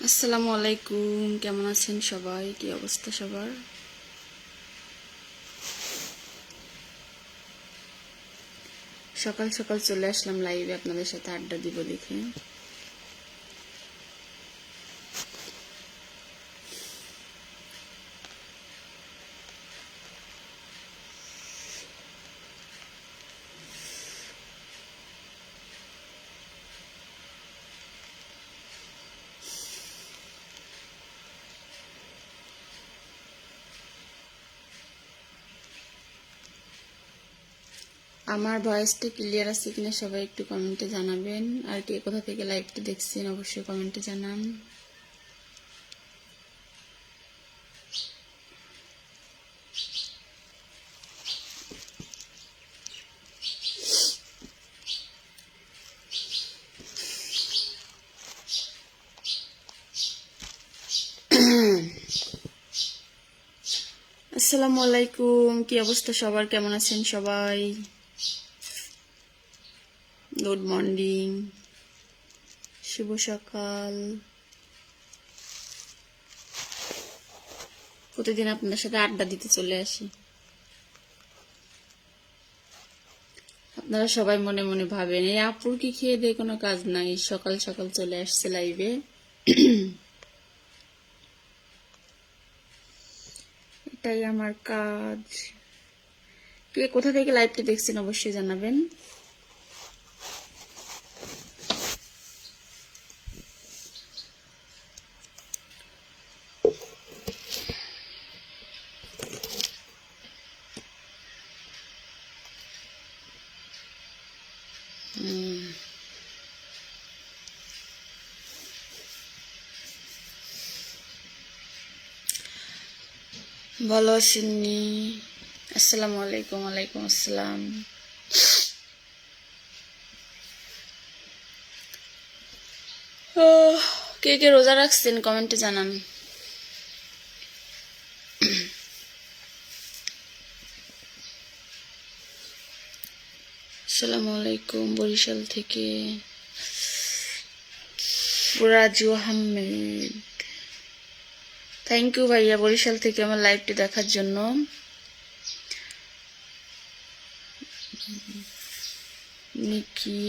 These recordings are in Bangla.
আসসালামু আলাইকুম, কেমন আছেন সবাই? কি অবস্থা সবার? সকাল সকাল চলে আসলাম লাইভে আপনাদের সাথে আড্ডা দিব দেখে। আমার ভয়েসটা ক্লিয়ার আছে কিনা সবাই একটু কমেন্টে জানাবেন। আর কে কোথা থেকে লাইভটা দেখছেন অবশ্যই কমেন্টে জানান। আসসালামু আলাইকুম, কি অবস্থা সবার? কেমন আছেন সবাই? গুড মর্নিং, শুভ সকাল। প্রতিদিন আপনাদের সাথে আড্ডা দিতে চলে আসি। আপনারা সবাই মনে মনে ভাবেন এই আপুর কি খেয়ে দিয়ে কোনো কাজ নাই, সকাল সকাল চলে আসছে লাইভে। এটাই আমার কাজ। কে কোথা থেকে লাইভটা দেখছেন অবশ্যই জানাবেন। ভালো আছেননি? আসসালামু আলাইকুম। ওয়ালাইকুম আসসালাম। কে কে রোজা রাখছেন কমেন্টে জানান। আসসালামু আলাইকুম বরিশাল থেকে রাজু আহমেদ। থ্যাংক ইউ ভাইয়া বরিশাল থেকে আমার লাইভটি দেখার জন্য। নিকি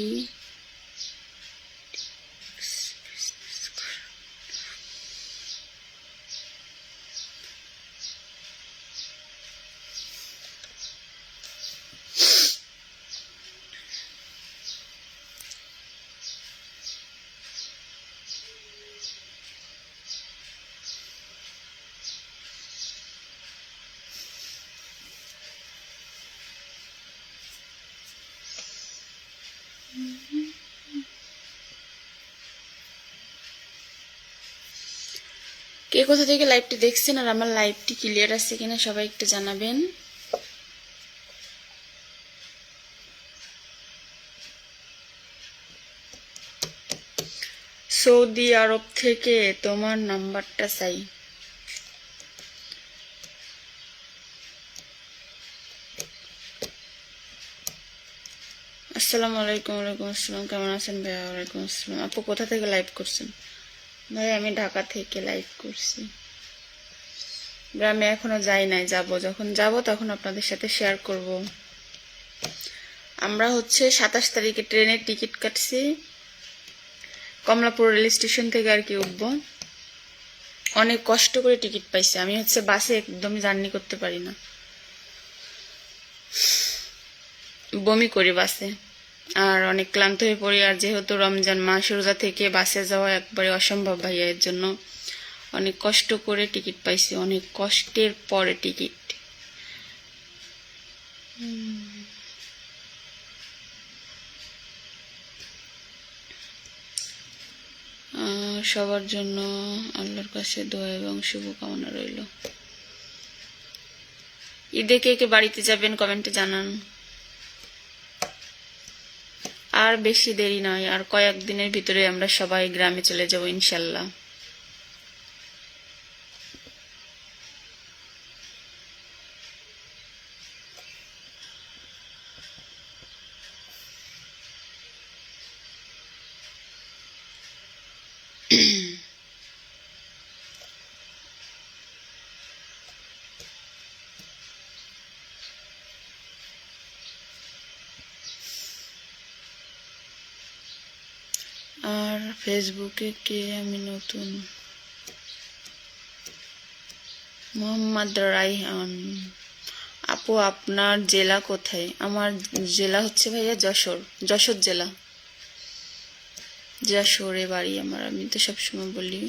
কে কোথা থেকে লাইভটি দেখছেন আর আমার লাইভটি ক্লিয়ার আছে কিনা সবাই একটু জানাবেন। সৌদি আরব থেকে তোমার নাম্বারটা চাই। আসসালামু আলাইকুম। ওয়ালাইকুম আসসালাম, কেমন আছেন ভাইয়া? ওয়ালাইকুম আসসালাম। আপু কোথা থেকে লাইভ করছেন? ভাই আমি ঢাকা থেকে লাইভ করছি। গ্রামে এখনো যাই নাই, যাব, যখন যাব তখন আপনাদের সাথে শেয়ার করব। আমরা হচ্ছে 27 তারিখে ট্রেনের টিকিট কাটছি, কমলাপুর রেল স্টেশন থেকে আর কি উঠবো। অনেক কষ্ট করে টিকিট পাইছি। আমি হচ্ছে বাসে একদমই জার্নি করতে পারি না, বমি করি বাসে, আর অনেক ক্লান্ত হয়ে পড়ি। আর যেহেতু রমজান মাস, রোজা থেকে বাসে যাওয়া একবারে অসম্ভব ভাইয়া, এর জন্য অনেক কষ্ট করে টিকিট পাইছি, অনেক কষ্টের পরে টিকিট। সবার জন্য আল্লাহর কাছে দোয়া এবং শুভকামনা রইল। ঈদে কে কে বাড়িতে যাবেন কমেন্টে জানান। আর বেশি দেরি নয়, আর কয়েকদিনের ভিতরে আমরা সবাই গ্রামে চলে যাব ইনশাল্লাহ। আর ফেসবুকে কে আমি নতুন, মোহাম্মদ রাইহান। আপু আপনার জেলা কোথায়? আমার জেলা হচ্ছে ভাইয়া যশোর, যশোর জেলা, যশোরে বাড়ি আমার। আমি তো সবসময় বলি।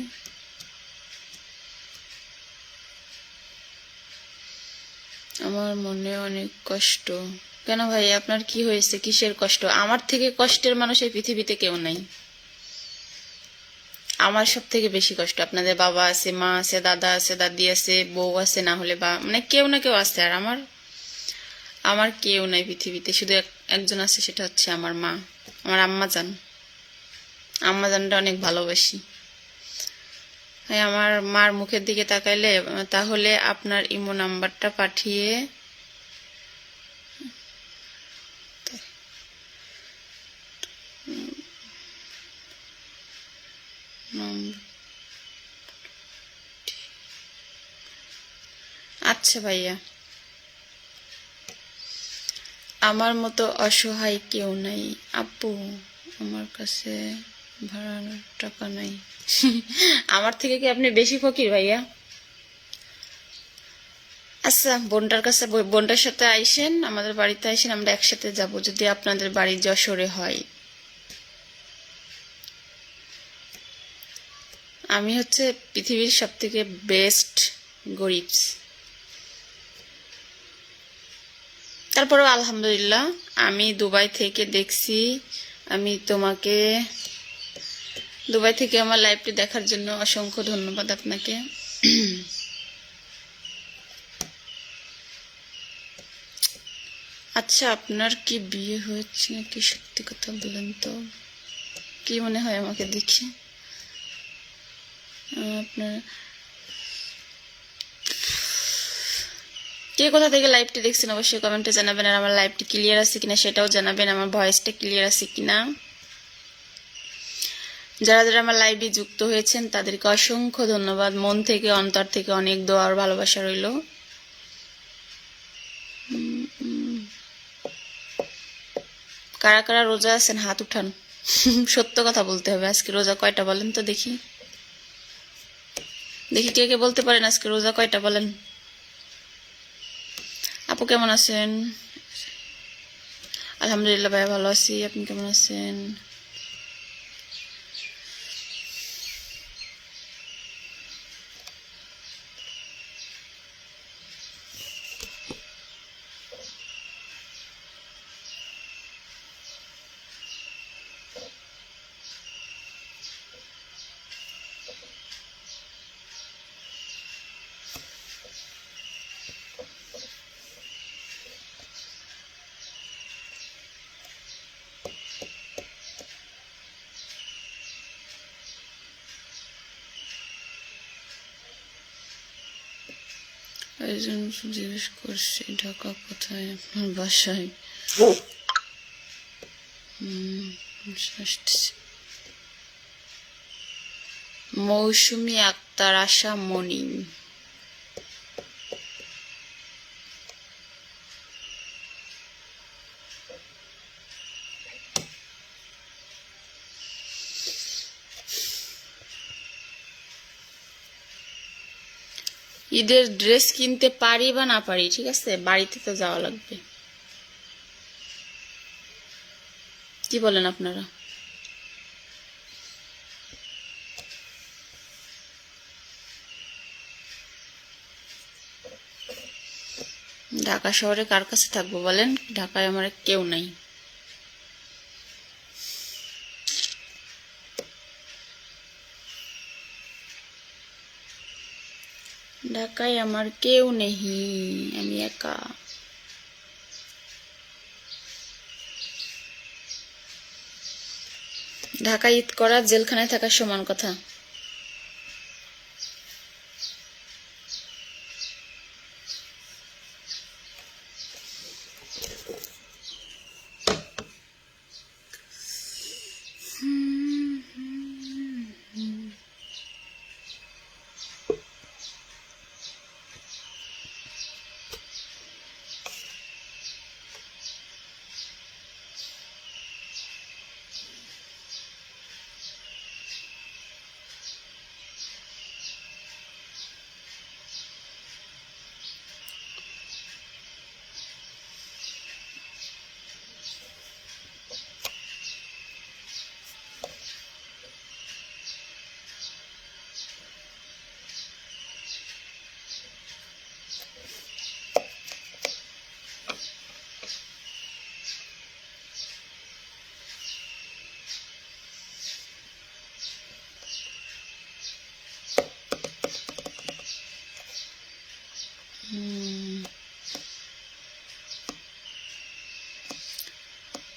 আমার মনে অনেক কষ্ট। কেন ভাই, আপনার কি হয়েছে? কিসের কষ্ট? আমার থেকে কষ্টের মানুষ এই পৃথিবীতে কেউ নাই। আমার সব থেকে বেশি কষ্ট। আপনাদের বাবা আছে, মা আছে, দাদা আছে, দাদি আছে, বউ আছে, না হলে বা মানে কেউ না কেউ আছে। আর আমার আমার কেউ নাই পৃথিবীতে, শুধু একজন আছে, সেটা হচ্ছে আমার মা, আমার আম্মা জান। আম্মা জানটা অনেক ভালোবাসি। হ্যাঁ, আমার মার মুখের দিকে তাকাইলে তাহলে আপনার ইমো নাম্বারটা পাঠিয়ে আচ্ছা ভাইয়া। আমার মতো অসহায় কেউ নাই আপু, আমার কাছে ভাড়ার টাকা নাই। আমার থেকে কি আপনি বেশি ফকির ভাইয়া? আচ্ছা, বোনটার কাছে, বোনটার সাথে আইসেন, আমাদের বাড়িতে আইসেন, আমরা একসাথে যাব যদি আপনাদের বাড়ি যশোরে হয়। আমি হচ্ছে পৃথিবীর সব থেকে বেস্ট গরিব। তারপরেও আলহামদুলিল্লাহ, আমি দুবাই থেকে দেখছি। আমি তোমাকে দুবাই থেকে আমার লাইভটি দেখার জন্য অসংখ্য ধন্যবাদ আপনাকে। আচ্ছা, আপনার কি বিয়ে হয়েছে নাকি? সত্যি কথা বলেন তো, কি মনে হয় আমাকে দেখে? আপনার কে কোথা থেকে লাইভটি দেখছেন অবশ্যই কমেন্টে জানাবেন। আর আমার লাইভটি ক্লিয়ার আছে কিনা সেটাও জানাবেন, আমার ভয়েসটা ক্লিয়ার আছে কিনা। যারা যারা আমার লাইভে যুক্ত হয়েছেন তাদেরকে অসংখ্য ধন্যবাদ, মন থেকে অন্তর থেকে অনেক দোয়া আর ভালোবাসা রইল। কারা কারা রোজা আছেন হাত উঠান। সত্য কথা বলতে হবে। আজকে রোজা কয়টা বলেন তো দেখি, দেখি কে কে বলতে পারেন আজকে রোজা কয়টা বলেন। আপু কেমন আছেন? আলহামদুলিল্লাহ ভাই, ভালো আছি। আপনি কেমন আছেন? একজন জিজ্ঞেস করছে ঢাকা কোথায় আপনার বাসায়। মৌসুমী আক্তার, আশা মনি। ঈদের ড্রেস কিনতে পারি বা না পারি, ঠিক আছে, বাড়িতে তো যাওয়া লাগবে। কি বলেন আপনারা? ঢাকা শহরে কার কাছে থাকবো বলেন? ঢাকায় আমার কেউ নাই। ঢাকায় আমার কেউ নেই, আমি একা। ঢাকায় ঈদ করা জেলখানায় থাকার সমান কথা।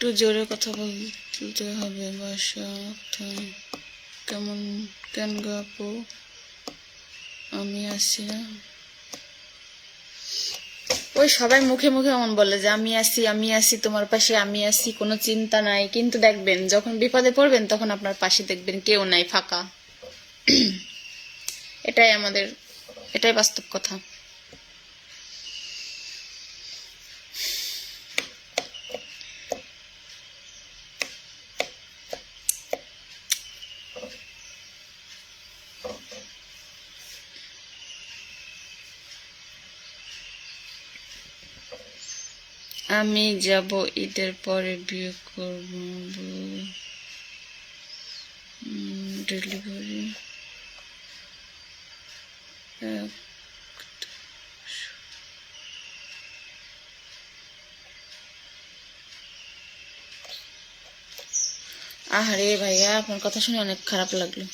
একটু জোরে কথা বলতে হবে, বাসা কেমন? কেন গো আপু, আমি আসি না। ওই সবাই মুখে মুখে এমন বলে যে আমি আসি তোমার পাশে, আমি আসি, কোনো চিন্তা নাই, কিন্তু দেখবেন যখন বিপদে পড়বেন তখন আপনার পাশে দেখবেন কেউ নাই, ফাঁকা। এটাই বাস্তব কথা। আমি যাব ঈদের পরে, বিয়ে করব, ডেলিভারি আহারে ভাইয়া, আপনার কথা শুনে অনেক খারাপ লাগলো।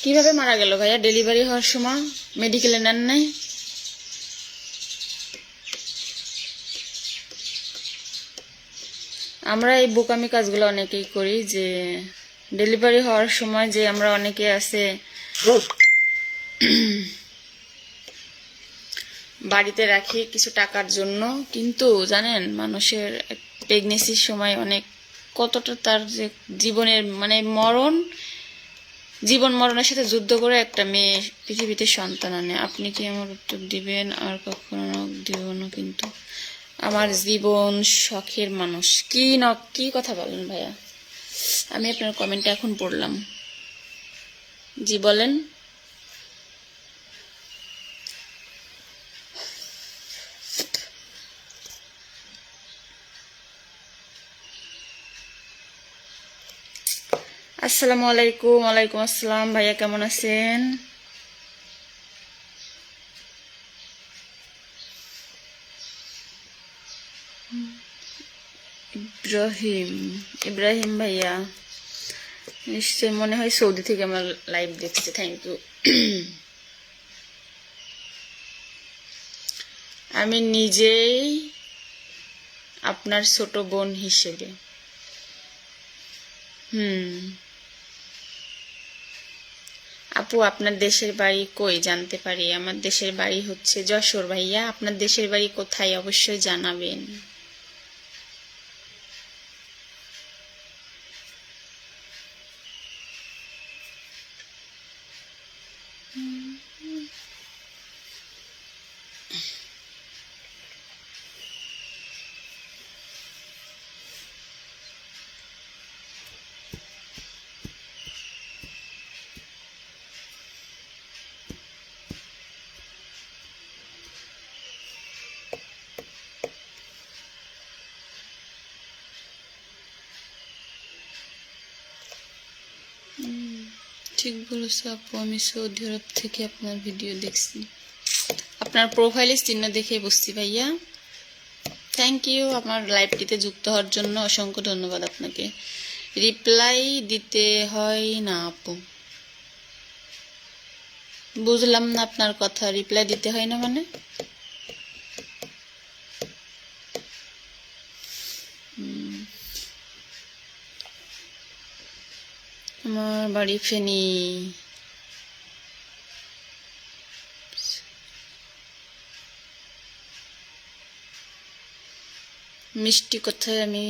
কিভাবে মারা গেল ভাইয়া? ডেলিভারি হওয়ার সময় মেডিকেলে নেন নাই? আমরা এই বোকামি কাজগুলো অনেকেই করি, যে ডেলিভারি হওয়ার সময় যে আমরা অনেকে আছে বাড়িতে রাখি কিছু টাকার জন্য, কিন্তু জানেন মানুষের প্রেগনেন্সির সময় অনেক কতটা তার যে জীবনের মানে জীবন মরণের সাথে যুদ্ধ করে একটা মেয়ে পৃথিবীতে সন্তান আনে। আপনি কি আমার উত্তর দিবেন? আর কখনো দিব না, কিন্তু আমার জীবন শখের মানুষ। কি কথা বলেন ভাইয়া? আমি আপনার কমেন্টে এখন পড়লাম। জি বলেন। আসসালামু আলাইকুম। ওয়ালাইকুম আসসালাম। ভাইয়া কেমন আছেন? ইব্রাহিম ভাইয়া নিশ্চয় মনে হয় সৌদি থেকে আমার লাইভ দেখছে। Thank you. আমি নিজেই আপনার ছোট বোন হিসেবে। আপু আপনার দেশের বাড়ি কই জানতে পারি? আমার দেশের বাড়ি হচ্ছে যশোর। ভাইয়া আপনার দেশের বাড়ি কোথায় অবশ্যই জানাবেন। ঠিক বলেছে আপু, আমি সৌদি আরব থেকে আপনার ভিডিও দেখছি। আপনার প্রোফাইলে চিহ্ন দেখে বুঝছি ভাইয়া। থ্যাংক ইউ আমার লাইভটিতে যুক্ত হওয়ার জন্য, অসংখ্য ধন্যবাদ আপনাকে। রিপ্লাই দিতে হয় না আপু? বুঝলাম না আপনার কথা, রিপ্লাই দিতে হয় না মানে? আমার বাড়ি ফেনী। মিষ্টি কোথায়? আমি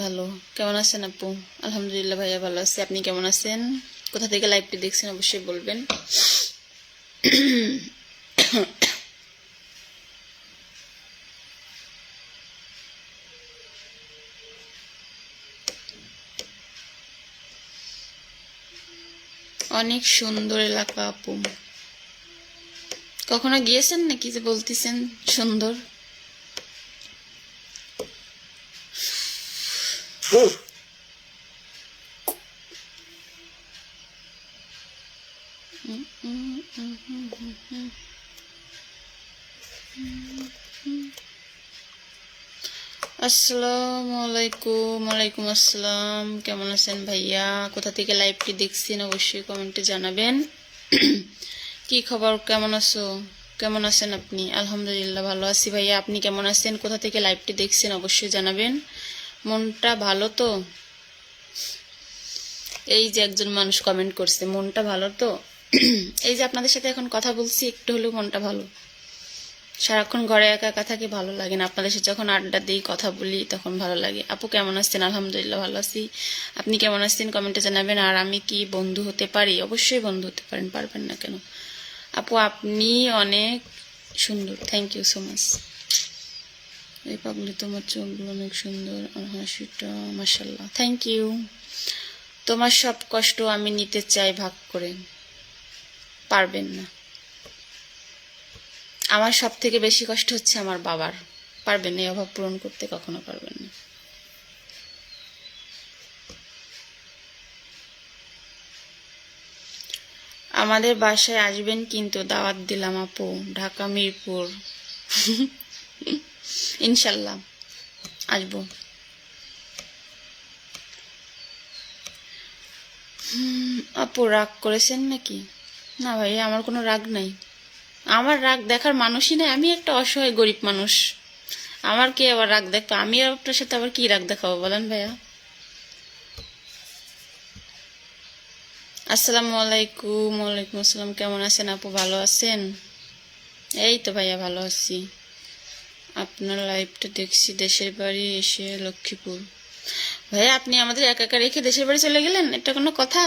ভালো। কেমন আছেন আপু? আলহামদুলিল্লাহ ভাইয়া ভালো আছি। আপনি কেমন আছেন? কোথা থেকে লাইভটি দেখছেন অবশ্যই বলবেন। অনেক সুন্দর এলাকা আপু। কখনো গিয়েছেন নাকি যে বলতেছেন সুন্দর? আসসালামু আলাইকুম। ওয়ালাইকুম আসসালাম। কেমন আছেন ভাইয়া? কোথা থেকে লাইভটি দেখছেন অবশ্যই কমেন্টে জানাবেন। কি খবর? কেমন আছো? কেমন আছেন আপনি? আলহামদুলিল্লাহ ভালো আছি ভাইয়া। আপনি কেমন আছেন? কোথা থেকে লাইভটি দেখছেন অবশ্যই জানাবেন। মনটা ভালো তো? এই যে একজন মানুষ কমেন্ট করছে মনটা ভালো তো। এই যে আপনাদের সাথে এখন কথা বলছি, একটু হলেও মনটা ভালো। সারাক্ষণ ঘরে একা একা থাকি, ভালো লাগে না। আপনাদের সাথে যখন আড্ডা দিই, কথা বলি, তখন ভালো লাগে। আপু কেমন আছেন? আলহামদুলিল্লাহ ভালো আছি। আপনি কেমন আছেন কমেন্টে জানাবেন। আর আমি কি বন্ধু হতে পারি? অবশ্যই বন্ধু হতে পারেন, পারবেন না কেন? আপু আপনি অনেক সুন্দর। Thank you so much. এই পাগলি তোমার চোখগুলো অনেক সুন্দর, আর হাসিটা মাশাআল্লাহ। Thank you. তোমার সব কষ্ট আমি নিতে চাই ভাগ করে, পারবেন না। আমার সব থেকে বেশি কষ্ট হচ্ছে আমার বাবার, পারবেন না। এই অভাব পূরণ করতে কখনো পারবেন না। আমাদের বাসায় আসবেন কিন্তু, দাওয়াত দিলাম আপু। ঢাকা মিরপুর। ইনশাল্লাহ আসবো। আপু রাগ করেছেন নাকি? না ভাই, আমার কোনো রাগ নাই। আমার রাগ দেখার মানুষই নাই। আমি একটা অসহায় গরিব মানুষ। আমার কি আবার রাগ দেখবো? আমি আপনার সাথে আবার কি রাগ দেখাবো বলেন ভাইয়া? আসসালামু আলাইকুম। ওয়ালাইকুম আসসালাম। কেমন আছেন আপু? ভালো আছেন? এই তো ভাইয়া ভালো আছি। আপনার লাইভটা দেখছি। দেশের বাড়ি এসে লক্ষ্মীপুর। ভাইয়া আপনি আমাদের একা একা রেখে দেশের বাড়ি চলে গেলেন? এটা কোনো কথা?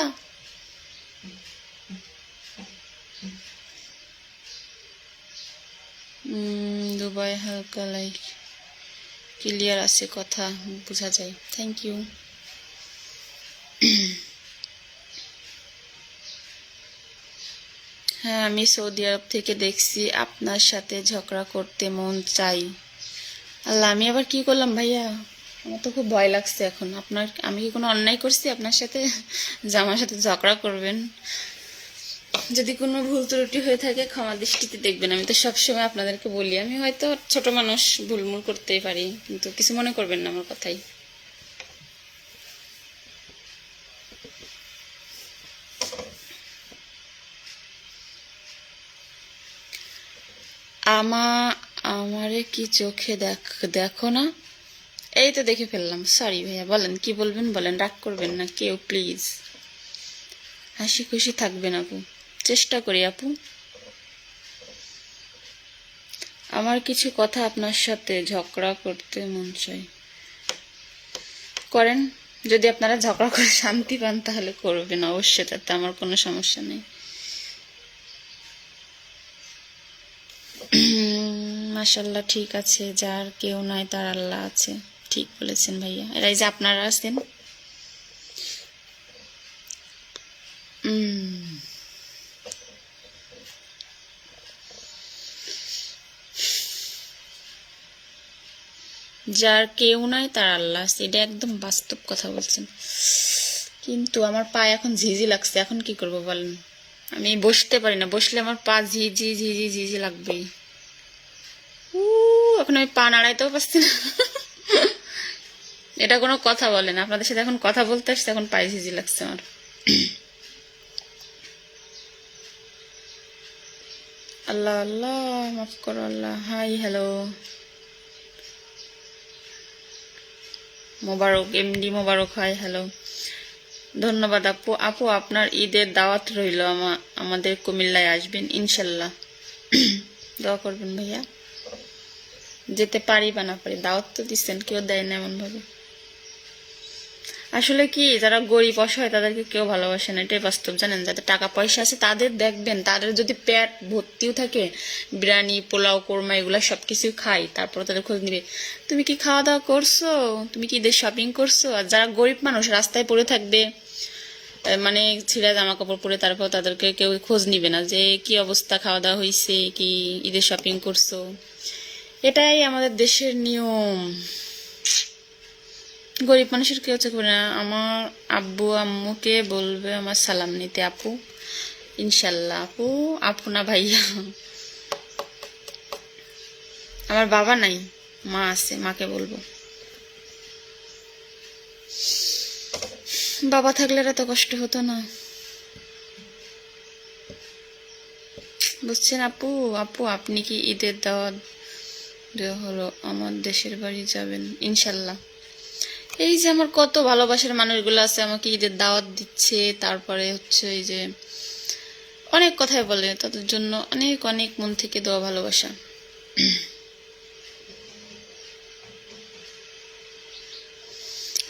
দুবাই হালকা লাইক ক্লিয়ার আছে, কথা বোঝা যায়। Thank you. হ্যাঁ, আমি সৌদি আরব থেকে দেখছি। আপনার সাথে ঝগড়া করতে মন চাই। আল্লাহ, আমি আবার কি করলাম ভাইয়া? আমার তো খুব ভয় লাগছে এখন। আমি কি কোনো অন্যায় করছি আপনার সাথে যে আমার সাথে ঝগড়া করবেন? যদি কোনো ভুল ত্রুটি হয়ে থাকে ক্ষমা দৃষ্টিতে দেখবেন। আমি তো সবসময় আপনাদেরকে বলি, আমি হয়তো ছোট মানুষ, ভুলমুল করতেই পারি, কিন্তু কিছু মনে করবেন না আমার কথাই। আমারে কি চোখে দেখো না? এই তো দেখে ফেললাম। সরি ভাইয়া, বলেন কি বলবেন বলেন। রাগ করবেন না কেউ প্লিজ। হাসি খুশি থাকবেন আপু, চেষ্টা করি আপু। আমার কিছু কথা আপনার সাথে ঝগড়া করতে মন চাই। করেন। যদি আপনারা ঝগড়া করে শান্তি পান তাহলে করবেন অবশ্যই, তাতে আমার কোনো সমস্যা নেই। মাশাল্লাহ, ঠিক আছে। যার কেউ নাই তার আল্লাহ আছে। ঠিক বলেছেন ভাইয়া। এরাই যে আপনারা আছেন। যার কেউ নাই তার আল্লাহ আছে, এটা একদম বাস্তব কথা বলছেন। কিন্তু আমার পায়ে এখন ঝিঝি লাগছে, এখন কি করব বলেন? আমি বসতে পারি না, বসলে আমার পা ঝিঝি ঝিঝি ঝিঝি লাগবেই। এখন আমি পা নাড়াইতেও পারছি না। এটা কোনো কথা বলেন? আপনাদের সাথে এখন কথা বলতে আসছে, এখন পায়ে ঝিঝি লাগছে আমার। আল্লাহ আল্লাহ, মাফ করো আল্লাহ। হাই হ্যালো, মোবারক, এমডি মোবারক, হাই হ্যালো, ধন্যবাদ আপু। আপু আপনার ঈদের দাওয়াত রইল, আমাদের কুমিল্লায় আসবেন ইনশাল্লাহ। দোয়া করবেন ভাইয়া, যেতে পারি বা না পারি, দাওয়াত তো দিচ্ছেন, কেউ দেয় না এমন ভাবে। আসলে কি, যারা গরিব অসহায় তাদেরকে কেউ ভালোবাসে না, এটাই বাস্তব, জানেন। যাদের টাকা পয়সা আছে তাদের দেখবেন, তাদের যদি পেট ভর্তিও থাকে, বিরিয়ানি পোলাও কোরমা এগুলা সবকিছু খাই, তারপর তাদের খোঁজ নিবে, তুমি কি খাওয়া দাওয়া করছো, তুমি কি ঈদের শপিং করছো। আর যারা গরিব মানুষ রাস্তায় পড়ে থাকবে, মানে ছিঁড়া জামা কাপড় পরে, তারপর তাদেরকে কেউ খোঁজ নিবে না যে কি অবস্থা, খাওয়া দাওয়া হয়েছে কি, ঈদের শপিং করছো। এটাই আমাদের দেশের নিয়ম। গরিব মানুষের কেউ চোখে না। আমার আব্বু আম্মুকে বলবে আমার সালাম নিতে আপু, ইনশাল্লাহ। আপু, আপু না ভাইয়া, আমার বাবা নাই, মা আছে, মাকে বলবো। বাবা থাকলে এত কষ্ট হতো না, বুঝছেন আপু। আপু আপনি কি ঈদের দাওয়াত দেওয়া হলো, আমার দেশের বাড়ি যাবেন ইনশাল্লাহ। এই যে আমার কত ভালোবাসার মানুষগুলো আছে, আমাকে ঈদের দাওয়াত দিচ্ছে, তারপরে হচ্ছে এই যে অনেক কথাই বলে, তাদের জন্য অনেক অনেক মন থেকে দোয়া ভালোবাসা।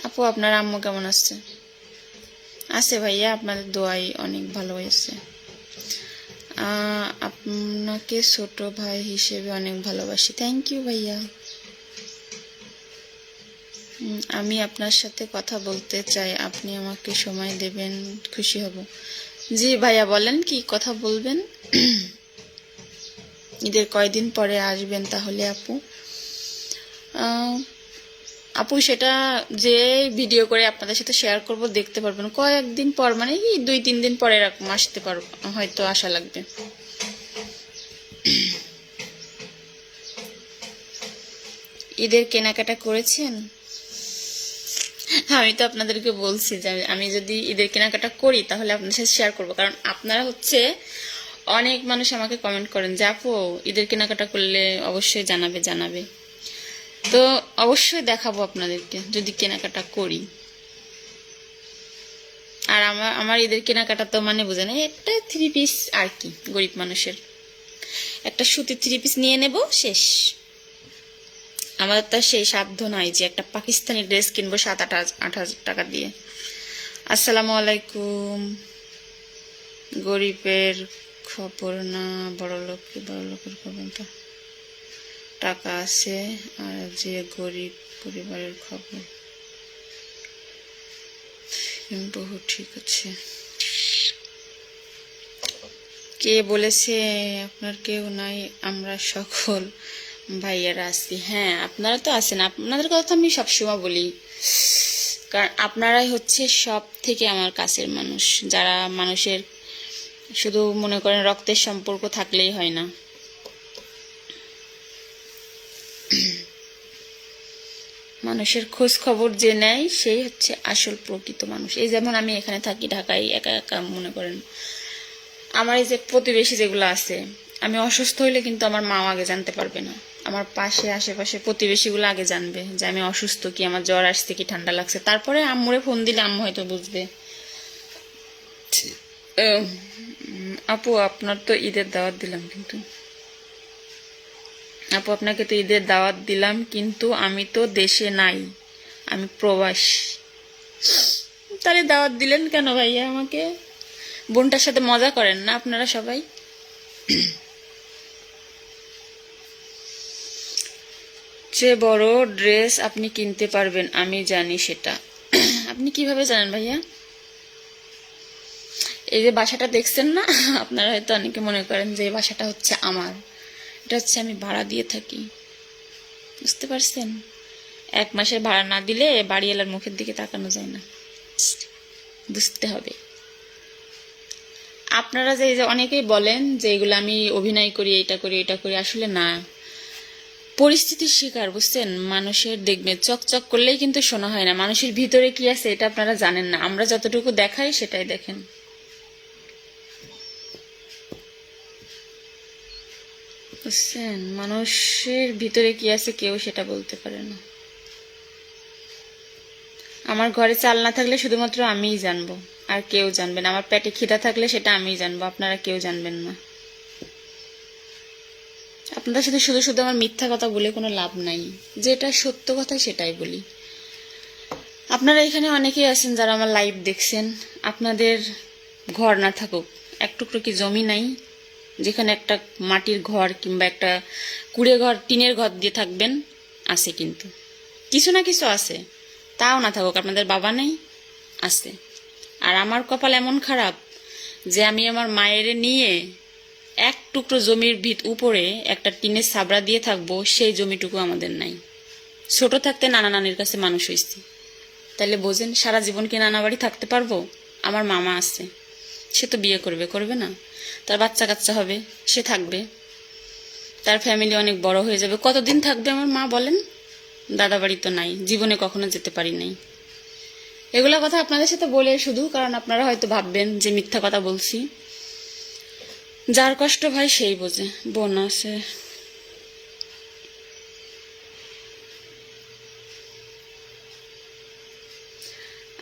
আপু আপনার আম্মু কেমন আছে? আছে ভাইয়া, আপনাদের দোয়াই অনেক ভালো হয়েছে। আপনাকে ছোট ভাই হিসেবে অনেক ভালোবাসি। থ্যাংক ইউ ভাইয়া। আমি আপনার সাথে কথা বলতে চাই, আপনি আমাকে সময় দেবেন, খুশি হব। জি ভাইয়া, বলেন কি কথা বলবেন। ঈদের কয়দিন পরে আসবেন তাহলে আপু? আপু সেটা যে ভিডিও করে আপনাদের সাথে শেয়ার করব, দেখতে পারবেন কয়েকদিন পর, মানে কি 2-3 দিন পরে এরকম আসতে পারবো, হয়তো আসা লাগবে। ঈদের কেনাকাটা করেছেন? আমি তো আপনাদেরকে বলছি যে আমি যদি ঈদের কেনাকাটা করি তাহলে আপনাদের সাথে শেয়ার করবো, কারণ আপনারা হচ্ছে অনেক মানুষ আমাকে কমেন্ট করেন যে আপু ঈদের কেনাকাটা করলে অবশ্যই জানাবে। তো অবশ্যই দেখাবো আপনাদেরকে যদি কেনাকাটা করি। আর আমার ঈদের কেনাকাটা তো মানে বুঝেন, একটা 3 পিস আর কি, গরিব মানুষের একটা সুতির 3 পিস নিয়ে নেব, শেষ। আমাদের তো সেই সাধ্য নাই যে একটা পাকিস্তানি ড্রেস কিনবো 7-8 হাজার টাকা দিয়ে। আসসালামু আলাইকুম। গরিবের খবর না, বড়লোকের খবরটা, টাকা আছে আর যে গরিব পরিবারের খবর বহু। ঠিক আছে, কে বলেছে আপনার কেউ নাই, আমরা সকল ভাইয়ারা আছি। হ্যাঁ, আপনারা তো আছেন, আপনাদের কথা আমি সবসময় বলি, কারণ আপনারাই হচ্ছে সব থেকে আমার কাছের মানুষ, যারা মানুষের শুধু মনে করেন রক্তের সম্পর্ক থাকলেই হয় না। মানুষের খোঁজ খবর যে নেয় সেই হচ্ছে আসল প্রকৃত মানুষ। এই যেমন আমি এখানে থাকি ঢাকায় একা একা, মনে করেন আমার এই যে প্রতিবেশী যেগুলো আছে, আমি অসুস্থ হইলে কিন্তু আমার মা আগে জানতে পারবে না, আমার পাশে আশেপাশে প্রতিবেশীগুলো আগে জানবে যে আমি অসুস্থ, কি আমার জ্বর আসছে, কি ঠান্ডা লাগছে, তারপরে আম্মুরে ফোন দিলে আম্মু হয়তো বুঝবে। আপু আপনার তো ঈদের দাওয়াত দিলাম, কিন্তু আপু আপনাকে তো ঈদের দাওয়াত দিলাম, কিন্তু আমি তো দেশে নাই, আমি প্রবাস। তাহলে দাওয়াত দিলেন কেন ভাইয়া আমাকে? বোনটার সাথে মজা করেন না আপনারা সবাই? যে বড় ড্রেস আপনি কিনতে পারবেন, আমি জানি সেটা। আপনি কিভাবে জানেন ভাইয়া? এই যে বাসাটা দেখছেন না, আপনারা হয়তো অনেকে মনে করেন যে এই বাসাটা হচ্ছে আমার, এটা হচ্ছে আমি ভাড়া দিয়ে থাকি, বুঝতে পারছেন? 1 মাসের ভাড়া না দিলে বাড়িওয়ালার মুখের দিকে তাকানো যায় না, বুঝতে হবে। আপনারা যে অনেকেই বলেন যে এগুলো আমি অভিনয় করি, এটা করি, আসলে না, পরিস্থিতির শিকার, বুঝছেন? মানুষের দেখবেন চকচক করলেই কিন্তু শোনা হয় না, মানুষের ভিতরে কি আছে এটা আপনারা জানেন না, আমরা যতটুকু দেখাই সেটাই দেখেন। বুঝছেন, মানুষের ভিতরে কি আছে কেউ সেটা বলতে পারে না। আমার ঘরে চাল না থাকলে শুধুমাত্র আমিই জানবো, আর কেউ জানবে না। আমার পেটে খিদা থাকলে সেটা আমিই জানবো, আপনারা কেউ জানবেন না। আপনাদের সাথে শুধু শুধু আমার মিথ্যা কথা বলে কোনো লাভ নাই, যেটা সত্য কথা সেটাই বলি। আপনারা এখানে অনেকেই আছেন যারা আমার লাইভ দেখছেন, আপনাদের ঘর না থাকুক, এক টুকরো কি জমি নাই যেখানে একটা মাটির ঘর কিংবা একটা কুড়ে ঘর, টিনের ঘর দিয়ে থাকবেন? আছে, কিন্তু কিছু না কিছু আছে। তাও না থাকুক, আপনাদের বাবা নেই, আছে। আর আমার কপাল এমন খারাপ যে আমি আমার মায়ের নিয়ে এক টুকরো জমির উপরে একটা টিনের ছাবড়া দিয়ে থাকবো, সেই জমিটুকু আমাদের নাই। ছোট থাকতে নানা নানির কাছে মানুষ হয়েছি, তাহলে বোঝেন সারা জীবন কি নানা বাড়ি থাকতে পারবো? আমার মামা আছে, সে তো বিয়ে করবে, করবে না? তার বাচ্চা কাচ্চা হবে, সে থাকবে, তার ফ্যামিলি অনেক বড় হয়ে যাবে। কতদিন থাকবে আমার মা বলেন? দাদা বাড়ি তো নাই, জীবনে কখনো যেতে পারি নাই। এগুলা কথা আপনাদের সাথে বলে শুধু কারণ আপনারা হয়তো ভাববেন যে মিথ্যা কথা বলছি। যার কষ্ট ভাই সেই বোঝে। বোন আছে,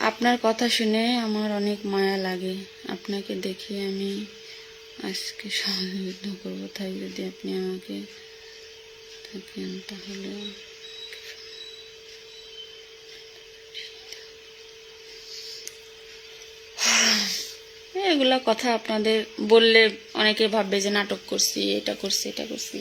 আপনার কথা শুনে আমার অনেক মায়া লাগে। আপনাকে দেখে আমি আজকে সহযোগিতা করবো, তাই যদি আপনি আমাকে থাকেন তাহলে এগুলা কথা আপনাদের বললে অনেকে ভাববে যে নাটক করছি, এটা করছি, এটা করছি।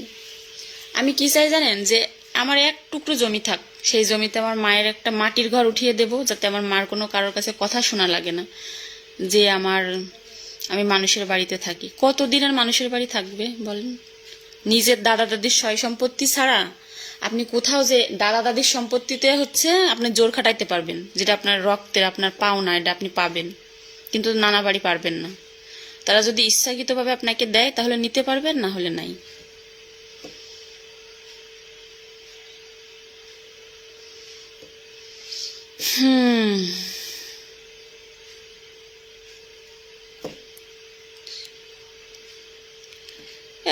আমি কি চাই জানেন? যে আমার এক টুকরো জমি থাক, সেই জমিতে আমার মায়ের একটা মাটির ঘর উঠিয়ে দেব, যাতে আমার মার কোনো কারোর কাছে কথা শোনা লাগে না যে আমি মানুষের বাড়িতে থাকি। কতদিন আর মানুষের বাড়ি থাকবে বলেন? নিজের দাদা দাদির সয় সম্পত্তি ছাড়া আপনি কোথাও যে দাদা দাদির সম্পত্তিতে আপনি জোর খাটাইতে পারবেন, যেটা আপনার রক্তের, আপনার পাওনা, এটা আপনি পাবেন, কিন্তু নানা বাড়ি পারবেন না। তারা যদি ইচ্ছাকৃতভাবে আপনাকে দেয় তাহলে নিতে পারবেন, না হলে নাই।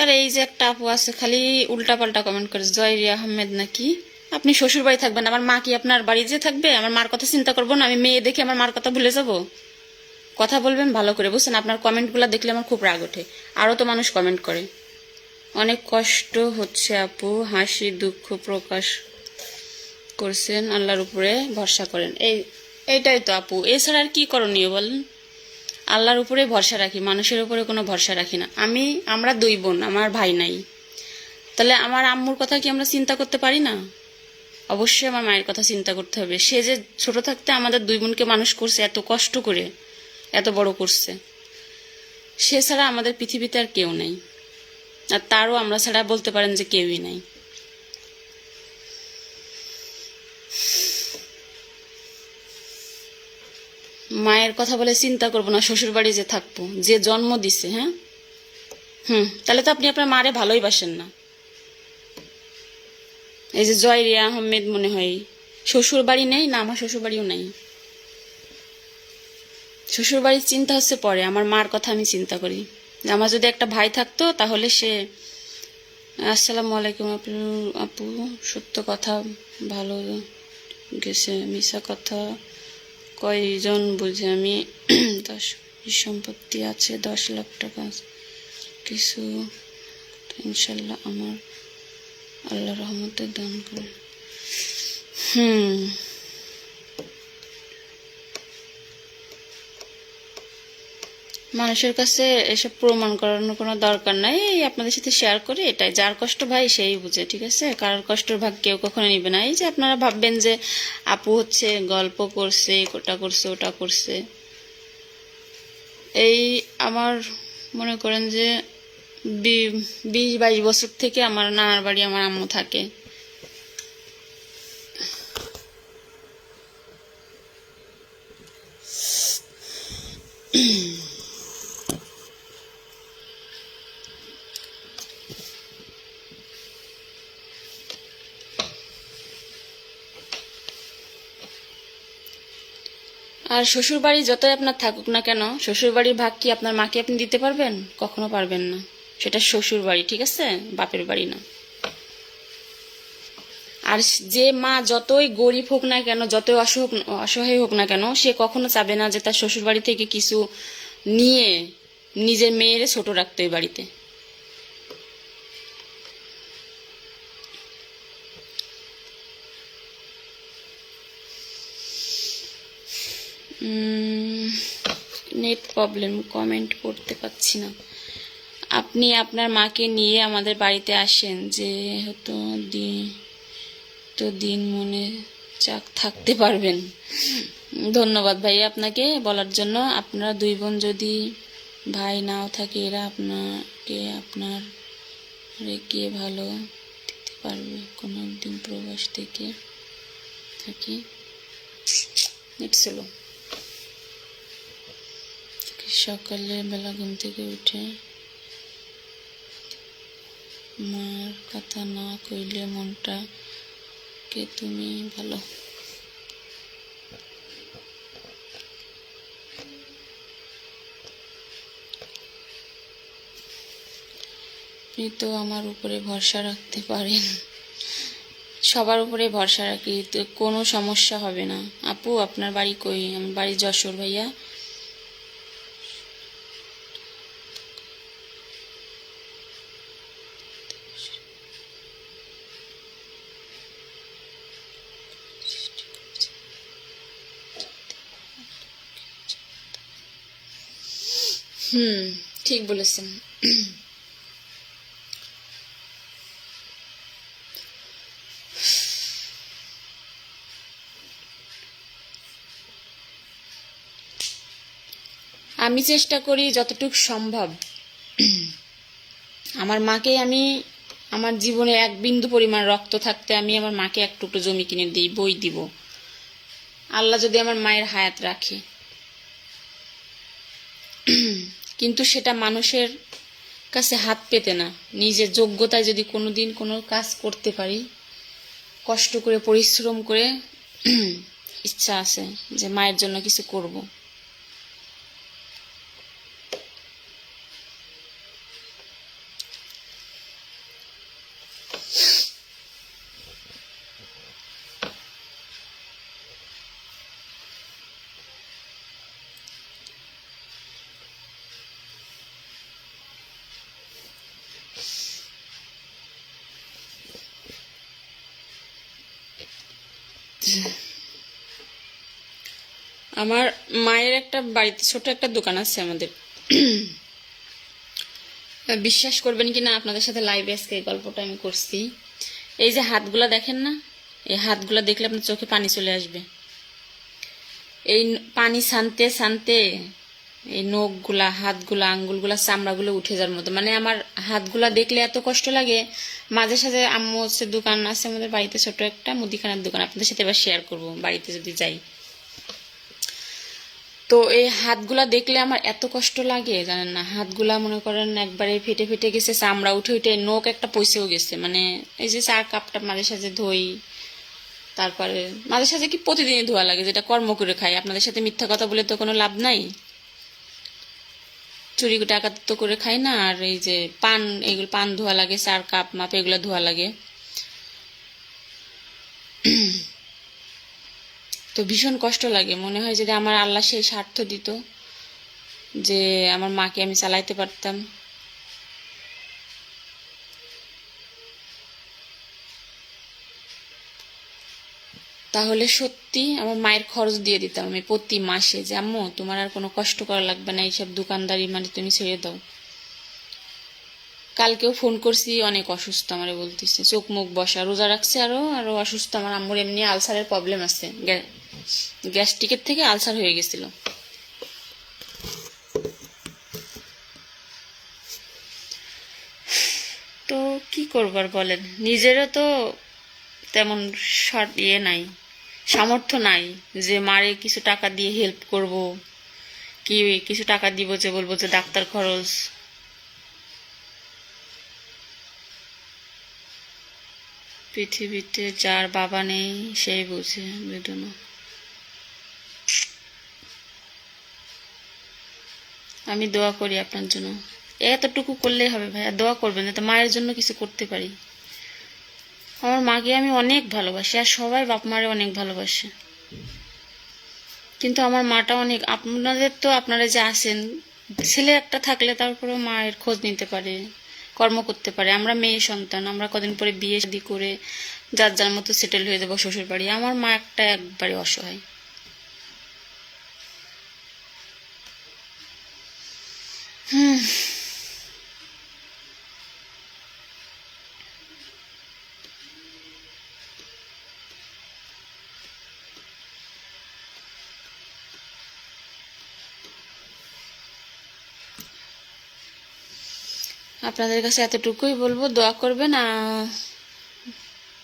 আর এই যে একটা আপু আছে খালি উল্টাপাল্টা কমেন্ট করে, জয়রিয়া আহমেদ নাকি? আপনি শ্বশুর বাড়ি থাকবেন, আমার মা কি আপনার বাড়ি যে থাকবে? আমার মার কথা চিন্তা করবো না? আমি মেয়ে দেখে আমার মার কথা ভুলে যাব? কথা বলবেন ভালো করে, বুঝছেন? আপনার কমেন্টগুলো দেখলে আমার খুব রাগ ওঠে। আরও তো মানুষ কমেন্ট করে। অনেক কষ্ট হচ্ছে আপু, হাসি দুঃখ প্রকাশ করছেন, আল্লাহর উপরে ভরসা করেন। এইটাই তো আপু, এছাড়া আর কি করণীয় বলেন? আল্লাহর উপরে ভরসা রাখি, মানুষের উপরে কোনো ভরসা রাখি না। আমরা দুই বোন, আমার ভাই নাই, তাহলে আমার আম্মুর কথা কি আমরা চিন্তা করতে পারি না? অবশ্যই আমার মায়ের কথা চিন্তা করতে হবে। সে যে ছোট থাকতে আমাদের দুই বোনকে মানুষ করছে, এত কষ্ট করে এত বড় করছে, সে ছাড়া আমাদের পৃথিবীতে আর কেউ নেই। আর তারও আমরা ছাড়া বলতে পারেন যে কেউই নাই। মায়ের কথা বলে চিন্তা করবো না, শ্বশুর বাড়ি যে থাকবো, যে জন্ম দিছে। হ্যাঁ, তাহলে তো আপনি আপনার মারে ভালোই বাসেন না। এই যে জয়রিয়া আহমেদ মনে হয় শ্বশুর বাড়ি নেই না? আমার শ্বশুর বাড়িও নেই। শ্বশুর বাড়ির চিন্তা হচ্ছে পরে, আমার মার কথা আমি চিন্তা করি। আমার যদি একটা ভাই থাকতো তাহলে সে, আসসালামু আলাইকুম আপু, সত্য কথা ভালো গেছে, মিশা কথা কয়জন বুঝে? আমি 10 সম্পত্তি আছে, 10 লাখ টাকা কিছু, ইনশাল্লাহ আমার আল্লাহ রহমতে দান করে। মানুষের কাছে এসব প্রমাণ করানোর কোনো দরকার নাই, আপনাদের সাথে শেয়ার করে এটাই। যার কষ্ট ভাই সেই বুঝে, ঠিক আছে? কারোর কষ্টের ভাগ কেউ কখনো নিবে না। এই যে আপনারা ভাববেন যে আপু গল্প করছে, ওটা করছে, ওটা করছে। এই আমার মনে করেন যে 20-22 বছর থেকে আমার নানার বাড়ি আমার আম্মু থাকে। আর শ্বশুর বাড়ি যতই আপনার থাকুক না কেন, শ্বশুর বাড়ির ভাগ কি আপনার মাকে আপনি দিতে পারবেন? কখনো পারবেন না। সেটা শ্বশুর বাড়ি, ঠিক আছে, বাপের বাড়ি না। আর যে মা যতই গরিব হোক না কেন, যতই অসহায় হোক না কেন, সে কখনো চাবে না যে তার শ্বশুর বাড়ি থেকে কিছু নিয়ে নিজের মেয়ের ছোট রাখতো এই বাড়িতে। নেট প্রবলেম, কমেন্ট করতে পারছি না। আপনি আপনার মাকে নিয়ে আমাদের বাড়িতে আসেন, যে হতো দিন মনে চাক থাকতে পারবেন। ধন্যবাদ ভাই আপনাকে বলার জন্য। আপনারা দুই বোন যদি ভাই নাও থাকে, এরা আপনাকে আপনার রেখে ভালো দিতে পারবে। কোনো একদিন প্রবাস থেকে থাকি নেট ছিল। সকালে বেলা ঘুম থেকে উঠে মার কথা না কইলে মনটা কে তুমি ভালো। আপনি তো আমার উপরে ভরসা রাখতে পারেন। সবার উপরে ভরসা রাখি, তো কোনো সমস্যা হবে না। আপু আপনার বাড়ি কই? আমার বাড়ি যশোর ভাইয়া। ঠিক বলেছেন। আমি চেষ্টা করি যতটুকু সম্ভব আমার মাকে, আমি আমার জীবনে এক বিন্দু পরিমাণ রক্ত থাকতে আমি আমার মাকে এক টুকরো জমি কিনে দিই, বই দিব, আল্লাহ যদি আমার মায়ের হায়াত রাখে। কিন্তু সেটা মানুষের কাছে হাত পেতে না, নিজের যোগ্যতায় যদি কোনোদিন কোনো কাজ করতে পারি, কষ্ট করে পরিশ্রম করে ইচ্ছা আছে যে মায়ের জন্য কিছু করব। আমার মায়ের একটা বাড়িতে ছোট একটা দোকান আছে আমাদের। বিশ্বাস করবেন কি না, আপনাদের সাথে লাইভে আজকে এই গল্পটা আমি করছি। এই যে হাতগুলা দেখেন না, এই হাতগুলা দেখলে আপনার চোখে পানি চলে আসবে। এই পানি ছানতে ছানতে এই নখগুলা, হাতগুলা, আঙ্গুলগুলা, চামড়াগুলো উঠে যাওয়ার মতো। মানে আমার হাতগুলা দেখলে এত কষ্ট লাগে। মাঝে সাঝে আম্মু হচ্ছে দোকান আছে আমাদের বাড়িতে, ছোট একটা মুদিখানার দোকান, আপনাদের সাথে এবার শেয়ার করবো বাড়িতে যদি যাই। তো এই হাতগুলা দেখলে আমার এত কষ্ট লাগে জানেন না। হাতগুলা মনে করেন একবারে ফেটে ফেটে গেছে, চামড়া উঠে উঠে নখ একটা পয়সেও গেছে। মানে এই যে চার কাপটা মাঝে সাঝে ধুই, তারপরে মাঝে সাঝে কি প্রতিদিনই ধোয়া লাগে, যেটা কর্ম করে খাই। আপনাদের সাথে মিথ্যা কথা বলে তো কোনো লাভ নাই, চুরি ডাকাত তো করে খাই না। আর এই যে পান, এগুলো পান ধোয়া লাগে, চার কাপ মাপ এগুলো ধোয়া লাগে। তো ভীষণ কষ্ট লাগে, মনে হয় যদি আমার আল্লাহ সেই স্বার্থ দিত যে আমার মাকে আমি চালাইতে পারতাম। তাহলে সত্যি আমার মায়ের খরচ দিয়ে দিতাম আমি প্রতি মাসে, যে আম্মু তোমার আর কোনো কষ্ট করা লাগবে না, এইসব দোকানদারি মানে তুমি ছেড়ে দাও। কালকেও ফোন করছি, অনেক অসুস্থ, আমারে বলতেছে চোখ মুখ বসা, রোজা রাখছে, আরো অসুস্থ। আমার আম্মুর এমনি আলসারের প্রবলেম আছে, গ্যাস্ট্রিকের থেকে আলসার হয়ে গেছিল। তো কি করবার বলেন, নিজেরও তো তেমন নাই, সামর্থ্য নাই যে মারে কিছু টাকা দিয়ে হেল্প করব, কি কিছু টাকা দিব যে বলবো যে ডাক্তার খরচ। পৃথিবীতে যার বাবা নেই সেই বুঝে বেদনা। আমি দোয়া করি আপনার জন্য। এতটুকু করলেই হবে ভাইয়া, দোয়া করবেন যাতে মায়ের জন্য কিছু করতে পারি। আমার মাকে আমি অনেক ভালোবাসি, আর সবাই বাপ মারে অনেক ভালোবাসে, কিন্তু আমার মাটা অনেক, আপনাদের তো আপনারা যে আছেন, ছেলে একটা থাকলে তারপরে মায়ের খোঁজ নিতে পারে, কর্ম করতে পারে। আমরা মেয়ে সন্তান, আমরা কদিন পরে বিয়ে শাদী করে যার যার মতো সেটেল হয়ে যাবো শ্বশুর বাড়ি। আমার মা একটা একবারে অসহায়। আপনাদের কাছে এতটুকুই বলবো, দোয়া করবেন।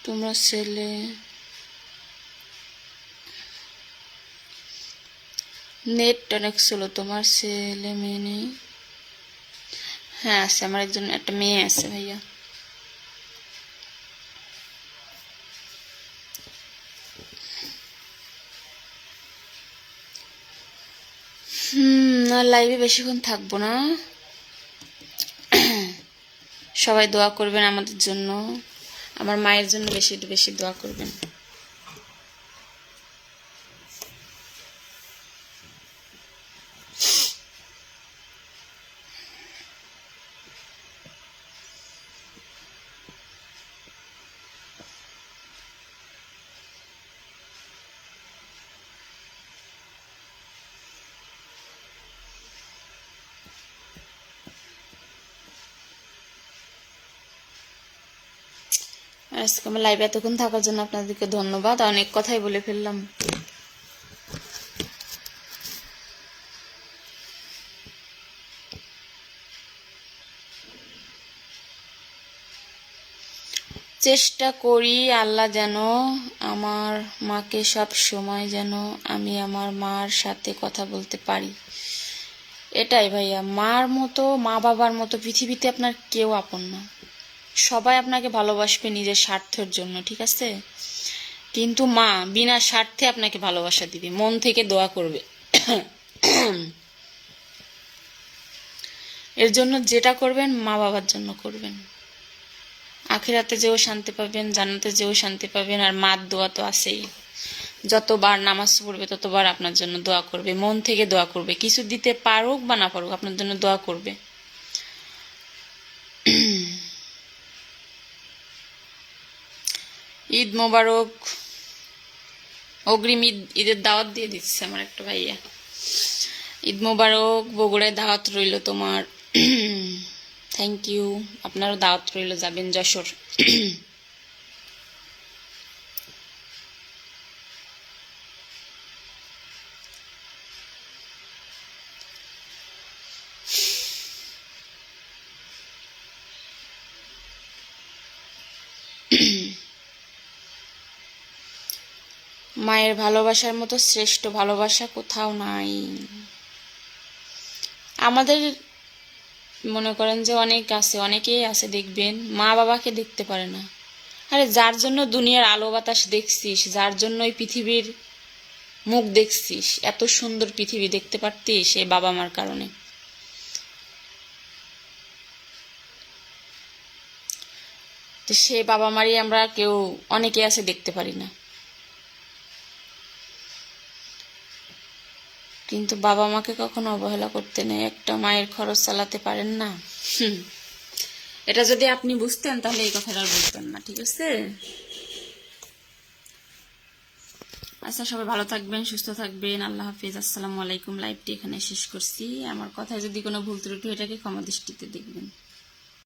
তোমরা ছেলে নেট অনেক স্লো, তোমার ছেলে মেয়ে নেই? হ্যাঁ আছে, আমার একজন একটা মেয়ে আছে ভাইয়া। আর লাইভে বেশিক্ষণ থাকবো না। সবাই দোয়া করবেন আমাদের জন্য, আমার মায়ের জন্য বেশি বেশি দোয়া করবেন। আজকে আমার লাইভে এতক্ষণ থাকার জন্য আপনাদেরকে ধন্যবাদ। অনেক কথাই বলে ফেললাম। চেষ্টা করি আল্লাহ যেন আমার মাকে সব সময় যেন আমি আমার মার সাথে কথা বলতে পারি। এটাই ভাইয়া, মার মতো, মা বাবার মতো পৃথিবীতে আপনার কেউ আপন না। সবাই আপনাকে ভালোবাসবে নিজের স্বার্থের জন্য, ঠিক আছে, কিন্তু মা বিনা স্বার্থে আপনাকে ভালোবাসা দিবে, মন থেকে দোয়া করবে। এর জন্য যেটা করবেন মা বাবার জন্য করবেন। আখিরাতে যেও শান্তি পাবেন, জান্নাতে যেও শান্তি পাবেন। আর মার দোয়া তো আছেই, যতবার নামাজ পড়বে ততবার আপনার জন্য দোয়া করবে, মন থেকে দোয়া করবে। কিছু দিতে পারুক বা না পারুক, আপনার জন্য দোয়া করবে। ঈদ মোবারক, অগ্রিম ঈদের দাওয়াত দিয়ে দিচ্ছে আমার একটা ভাইয়া। ঈদ মোবারক, বগুড়ায় দাওয়াত রইল তোমার। থ্যাংক ইউ, আপনারও দাওয়াত রইল, যাবেন যশোর। মায়ের ভালোবাসার মতো শ্রেষ্ঠ ভালোবাসা কোথাও নাই। আমাদের মনে করেন যে অনেক আছে, অনেকেই আছে দেখবেন মা বাবাকে দেখতে পারে না। আরে যার জন্য দুনিয়ার আলো বাতাস দেখছিস, যার জন্য এই পৃথিবীর মুখ দেখছিস, এত সুন্দর পৃথিবী দেখতে পারতিস এই বাবা মার কারণে। তো সে বাবা মারই আমরা কেউ অনেকে আছে দেখতে পারি না। কিন্তু বাবা মাকে কখনো অবহেলা করতে নেই, একটা মায়ের খরচ চালাতে পারেন না। এটা যদি আপনি বুঝতেন তাহলে এই কথাটা আর বলতেন না, ঠিক আছে? আচ্ছা, সবাই ভালো থাকবেন, সুস্থ থাকবেন, আল্লাহ হাফিজ, আসসালামু আলাইকুম। লাইভটি এখানে শেষ করছি। আমার কথায় যদি কোনো ভুল ত্রুটি এটাকে ক্ষমা দৃষ্টিতে দেখবেন।